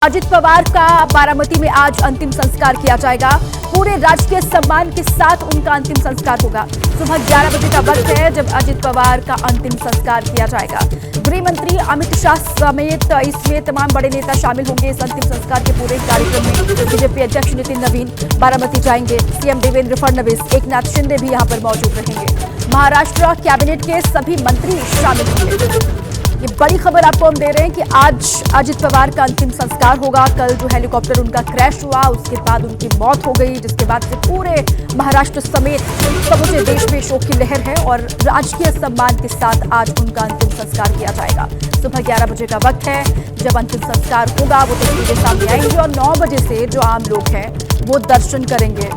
अजित पवार का बारामती में आज अंतिम संस्कार किया जाएगा। पूरे राजकीय सम्मान के साथ उनका अंतिम संस्कार होगा। सुबह 11 बजे का वक्त है जब अजित पवार का अंतिम संस्कार किया जाएगा। गृह मंत्री अमित शाह समेत इसमें तमाम बड़े नेता शामिल होंगे। इस अंतिम संस्कार के पूरे कार्यक्रम में बीजेपी अध्यक्ष नितिन नवीन बारामती जाएंगे। सीएम देवेंद्र फडणवीस, एकनाथ शिंदे भी यहां पर मौजूद रहेंगे। महाराष्ट्र कैबिनेट के सभी मंत्री शामिल होंगे। ये बड़ी खबर आपको हम दे रहे हैं कि आज अजित पवार का अंतिम संस्कार होगा। कल जो हेलीकॉप्टर उनका क्रैश हुआ उसके बाद उनकी मौत हो गई, जिसके बाद से पूरे महाराष्ट्र समेत समूचे देश में शोक की लहर है और राजकीय सम्मान के साथ आज उनका अंतिम संस्कार किया जाएगा। सुबह 11 बजे का वक्त है जब अंतिम संस्कार होगा। वो तस्वीरें सामने आएंगी और 9 बजे से जो आम लोग हैं वो दर्शन करेंगे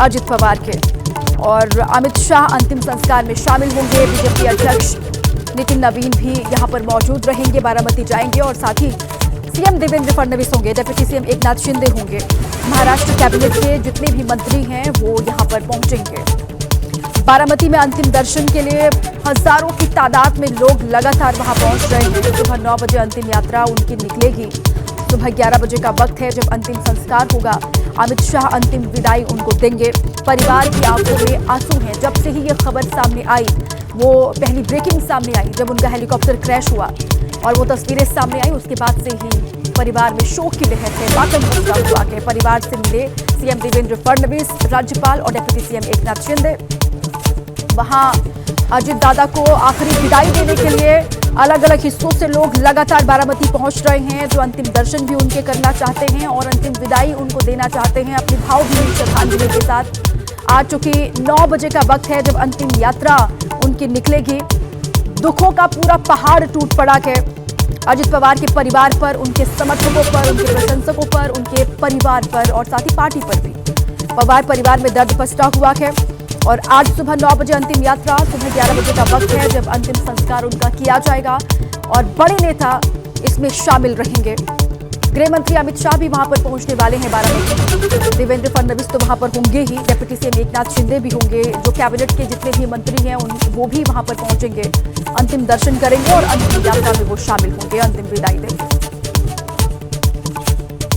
अजित पवार के। और अमित शाह अंतिम संस्कार में शामिल होंगे। बीजेपी अध्यक्ष नितिन नवीन भी यहां पर मौजूद रहेंगे, बारामती जाएंगे और साथ ही सीएम देवेंद्र फडणवीस होंगे, डिप्टी सीएम एकनाथ शिंदे होंगे। महाराष्ट्र कैबिनेट के जितने भी मंत्री हैं वो यहां पर पहुंचेंगे। बारामती में अंतिम दर्शन के लिए हजारों की तादाद में लोग लगातार वहां पहुंच रहे हैं। सुबह 9 बजे अंतिम यात्रा उनकी निकलेगी। सुबह 11 बजे का वक्त है जब अंतिम संस्कार होगा। अमित शाह अंतिम विदाई उनको देंगे। परिवार की आंखों में आंसू हैं। जब से ही ये खबर सामने आई, वो पहली ब्रेकिंग सामने आई जब उनका हेलीकॉप्टर क्रैश हुआ और वो तस्वीरें सामने आई, उसके बाद से ही परिवार में शोक की लहर है। मातम फंसा हुआ के परिवार से मिले सीएम देवेंद्र फडणवीस, राज्यपाल और डिप्टी सीएम एकनाथ शिंदे। वहां अजित दादा को आखिरी विदाई देने के लिए अलग अलग हिस्सों से लोग लगातार बारामती पहुंच रहे हैं, जो अंतिम दर्शन भी उनके करना चाहते हैं और अंतिम विदाई उनको देना चाहते हैं अपनी भावभीनी श्रद्धांजलि के साथ। आज चूंकि 9 बजे का वक्त है जब अंतिम यात्रा उनकी निकलेगी। दुखों का पूरा पहाड़ टूट पड़ा है अजित पवार के परिवार पर, उनके समर्थकों पर, उनके प्रशंसकों पर, उनके परिवार पर और साथ ही पार्टी पर भी। पवार परिवार में दर्द पसरा हुआ है और आज सुबह 9 बजे अंतिम यात्रा, सुबह 11 बजे का वक्त है जब अंतिम संस्कार उनका किया जाएगा और बड़े नेता इसमें शामिल रहेंगे। गृह मंत्री अमित शाह भी वहां पर पहुंचने वाले हैं बारामती। देवेंद्र फडणवीस तो वहां पर होंगे ही, डिप्टी सीएम एकनाथ शिंदे भी होंगे। जो कैबिनेट के जितने भी मंत्री हैं वो भी वहां पर पहुंचेंगे, अंतिम दर्शन करेंगे और अंतिम यात्रा में वो शामिल होंगे, अंतिम विदाई देंगे।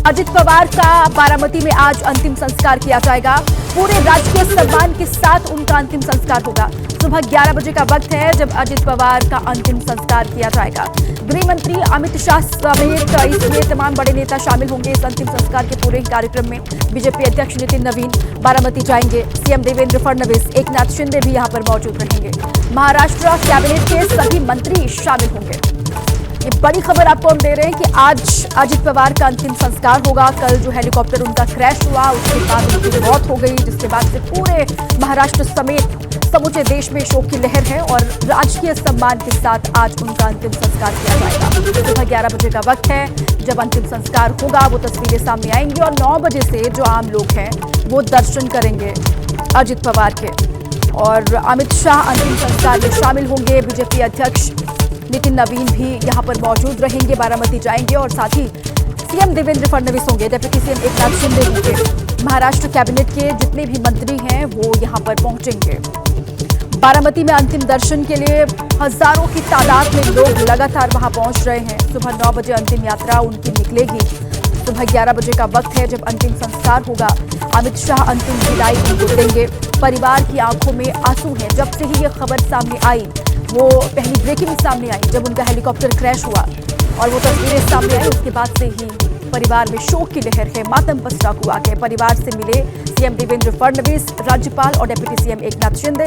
अजित पवार का बारामती में आज अंतिम संस्कार किया जाएगा। पूरे राजकीय सम्मान के साथ उनका अंतिम संस्कार होगा। सुबह 11 बजे का वक्त है जब अजित पवार का अंतिम संस्कार किया जाएगा। गृह मंत्री अमित शाह समेत इसमें तमाम बड़े नेता शामिल होंगे। इस अंतिम संस्कार के पूरे कार्यक्रम में बीजेपी अध्यक्ष नितिन नवीन बारामती जाएंगे। सीएम देवेंद्र फडणवीस, एकनाथ शिंदे भी यहां पर मौजूद रहेंगे। महाराष्ट्र कैबिनेट के सभी मंत्री शामिल होंगे। ये बड़ी खबर आपको हम दे रहे हैं कि आज अजित पवार का अंतिम संस्कार होगा। कल जो हेलीकॉप्टर उनका क्रैश हुआ उसके बाद उनकी मौत हो गई, जिसके बाद से पूरे महाराष्ट्र समेत समूचे देश में शोक की लहर है और राजकीय सम्मान के साथ आज उनका अंतिम संस्कार किया जाएगा। सुबह 11 बजे का वक्त है जब अंतिम संस्कार होगा। वो तस्वीरें सामने आएंगी और 9 बजे से जो आम लोग हैं वो दर्शन करेंगे अजित पवार के। और अमित शाह अंतिम संस्कार में शामिल होंगे। बीजेपी अध्यक्ष नितिन नवीन भी यहां पर मौजूद रहेंगे, बारामती जाएंगे और साथ ही सीएम देवेंद्र फडणवीस होंगे, डिप्टी सीएम एकनाथ शिंदे होंगे। महाराष्ट्र कैबिनेट के जितने भी मंत्री हैं वो यहां पर पहुंचेंगे। बारामती में अंतिम दर्शन के लिए हजारों की तादाद में लोग लगातार वहां पहुंच रहे हैं। सुबह 9 बजे अंतिम यात्रा उनकी निकलेगी। सुबह 11 बजे का वक्त है जब अंतिम संस्कार होगा। अमित शाह अंतिम विदाई उनको देंगे। परिवार की आंखों में आंसू हैं। जब से ही ये खबर सामने आई, वो पहली ब्रेकिंग सामने आई जब उनका हेलीकॉप्टर क्रैश हुआ और वो तस्वीरें सामने आई, उसके बाद से ही परिवार में शोक की लहर है। मातम पसरा हुआ है। परिवार से मिले सीएम देवेंद्र फडणवीस, राज्यपाल और डिप्टी सीएम एकनाथ शिंदे।